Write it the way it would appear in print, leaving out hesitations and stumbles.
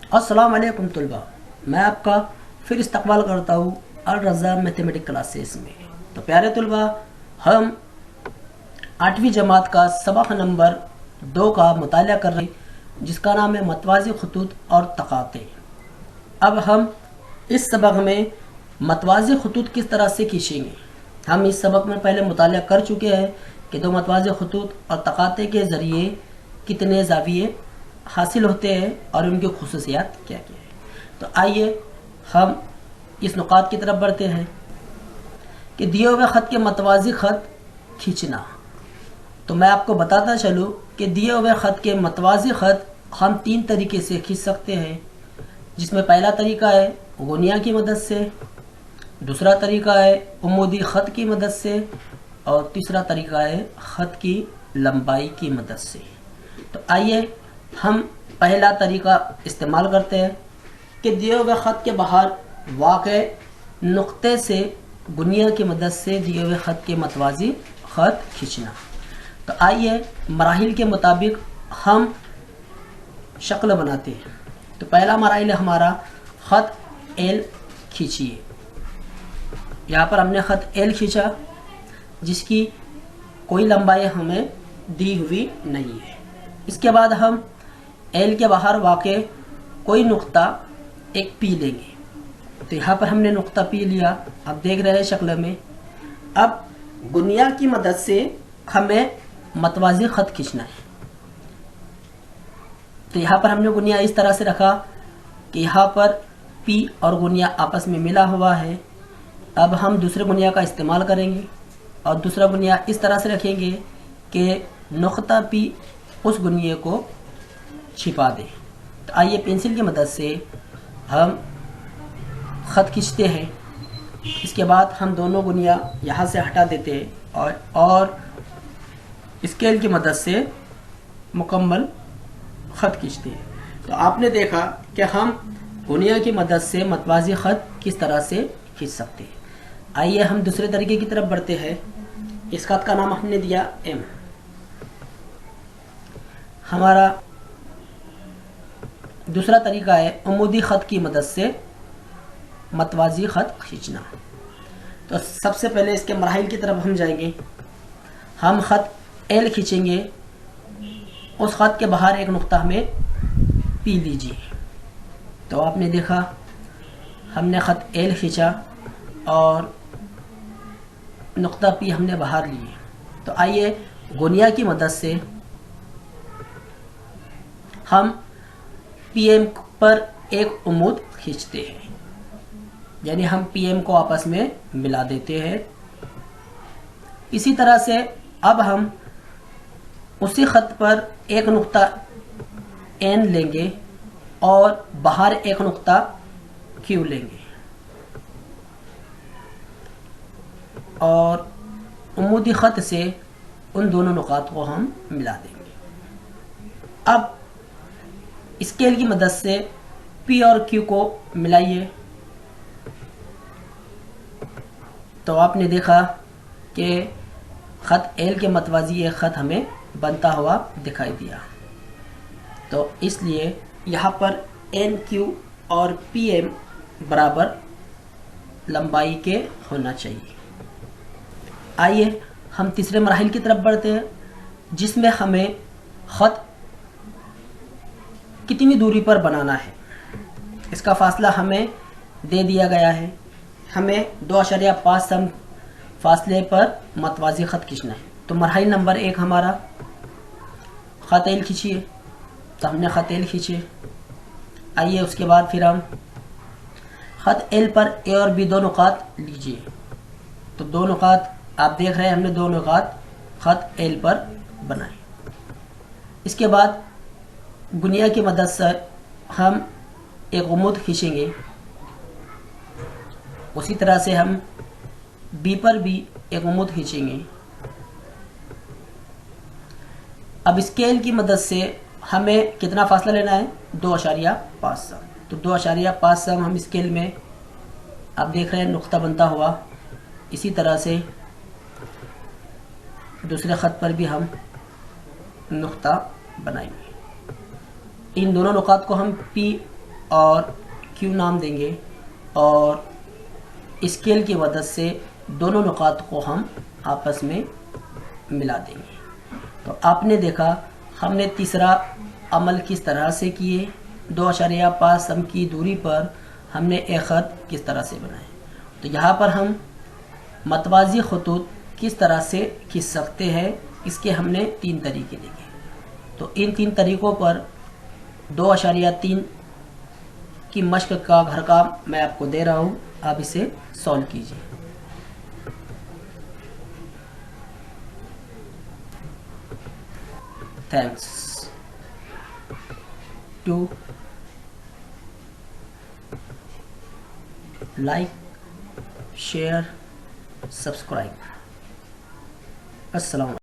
السلام علیکم طلباء، میں آپ کا پھر استقبال کرتا ہوں الرضا میتھمیٹک کلاسز میں۔ تو پیارے طلباء، ہم 8ویں جماعت کا سبق نمبر 2 کا مطالعہ کر رہے ہیں، جس کا نام ہے متوازی خطوط اور تقاطع۔ اب ہم اس سبق میں متوازی خطوط کس طرح سے کھینچیں گے۔ ہم اس سبق میں پہلے مطالعہ کر چکے ہیں کہ دو متوازی خطوط اور تقاطع کے ذریعے کتنے زاویے حاصل ہوتے ہیں اور ان کی خصوصیات کیا کیا ہے۔ تو آئیے ہم اس نقاط کی طرف بڑھتے ہیں کہ دیے ہوئے خط کے متوازی خط کھینچنا۔ تو میں آپ کو بتاتا چلوں کہ دیے ہوئے خط کے متوازی خط ہم 3 طریقے سے کھینچ سکتے ہیں، جس میں پہلا طریقہ ہے غنیہ کی مدد سے، دوسرا طریقہ ہے عمودی خط کی مدد سے، اور تیسرا طریقہ ہے خط کی لمبائی کی مدد سے۔ تو آئیے ہم پہلا طریقہ استعمال کرتے ہیں کہ دیے ہوئے خط کے باہر واقع نقطے سے غنیہ کی مدد سے دیے ہوئے خط کے متوازی خط کھینچنا۔ تو آئیے مراحل کے مطابق ہم شکل بناتے ہیں۔ تو پہلا مراحل ہے ہمارا خط ایل کھینچیے۔ یہاں پر ہم نے خط ایل کھینچا، جس کی کوئی لمبائی ہمیں دی ہوئی نہیں ہے۔ اس کے بعد ہم ایل کے باہر واقع کوئی نقطہ ایک پی لیں گے۔ تو یہاں پر ہم نے نقطہ پی لیا، آپ دیکھ رہے ہیں شکل میں۔ اب غنیہ کی مدد سے ہمیں متوازی خط کھینچنا ہے۔ تو یہاں پر ہم نے غنیہ اس طرح سے رکھا کہ یہاں پر پی اور غنیہ آپس میں ملا ہوا ہے۔ اب ہم دوسرے غنیہ کا استعمال کریں گے اور دوسرا غنیہ اس طرح سے رکھیں گے کہ نقطہ پی اس غنیے کو چھپا دے۔ تو آئیے پینسل کی مدد سے ہم خط کھینچتے ہیں۔ اس کے بعد ہم دونوں غنیہ یہاں سے ہٹا دیتے ہیں اور اسکیل کی مدد سے مکمل خط کھینچتے ہیں۔ تو آپ نے دیکھا کہ ہم غنیہ کی مدد سے متوازی خط کس طرح سے کھینچ سکتے ہیں۔ آئیے ہم دوسرے طریقے کی طرف بڑھتے ہیں۔ اس خط کا نام ہم نے دیا ایم۔ ہمارا دوسرا طریقہ ہے عمودی خط کی مدد سے متوازی خط کھینچنا۔ تو سب سے پہلے اس کے مراحل کی طرف ہم جائیں گے۔ ہم خط ایل کھینچیں گے، اس خط کے باہر ایک نقطہ ہمیں پی لیجیے۔ تو آپ نے دیکھا ہم نے خط ایل کھینچا اور نقطہ پی ہم نے باہر لیے۔ تو آئیے غنیہ کی مدد سے ہم پی ایم پر ایک عمود کھینچتے ہیں، یعنی ہم پی ایم کو آپس میں ملا دیتے ہیں۔ اسی طرح سے اب ہم اسی خط پر ایک نقطہ این لیں گے اور باہر ایک نقطہ کیو لیں گے اور عمودی خط سے ان دونوں نقاط کو ہم ملا دیں گے۔ اب اسکیل کی مدد سے پی اور کیو کو ملائیے۔ تو آپ نے دیکھا کہ خط ایل کے متوازی ایک خط ہمیں بنتا ہوا دکھائی دیا۔ تو اس لیے یہاں پر این کیو اور پی ایم برابر لمبائی کے ہونا چاہیے۔ آئیے ہم تیسرے مراحل کی طرف بڑھتے ہیں، جس میں ہمیں خط کتنی دوری پر بنانا ہے۔ اس کا فاصلہ ہمیں دے دیا گیا ہے۔ ہمیں 2.5 سم فاصلے پر متوازی خط کھینچنا ہے۔ تو مراحل نمبر 1 ہمارا خط ایل کھینچیے۔ تو ہم نے خط ایل کھینچے۔ آئیے اس کے بعد پھر ہم خط ایل پر اے اور بی 2 نقاط لیجیے۔ تو 2 نقاط آپ دیکھ رہے ہیں، ہم نے 2 نقاط خط ایل پر بنائے۔ اس کے بعد غنیہ کی مدد سے ہم ایک عمود کھینچیں گے۔ اسی طرح سے ہم بی پر بھی ایک عمود کھینچیں گے۔ اب اسکیل کی مدد سے ہمیں کتنا فاصلہ لینا ہے؟ 2.5 سم۔ تو 2.5 سم ہم اسکیل میں آپ دیکھ رہے ہیں نقطہ بنتا ہوا۔ اسی طرح سے دوسرے خط پر بھی ہم نقطہ بنائیں گے۔ ان دونوں نقاط کو ہم پی اور Q نام دیں گے اور اسکیل کی مدد سے دونوں نقاط کو ہم آپس میں ملا دیں گے. تو آپ نے دیکھا ہم نے تیسرا عمل کس طرح سے کیے. 2.5 سم کی دوری پر ہم نے ایک خط کس طرح سے بنائے. تو یہاں پر ہم متوازی خطوط کس طرح سے کھینچ سکتے ہیں اس کے ہم نے 3 طریقے دیکھے. تو ان 3 طریقوں پر 2.3 کی مشق کا گھر کام میں آپ کو دے رہا ہوں, آپ اسے سولو کیجیے. Thanks to like, share, subscribe. السلام علیکم.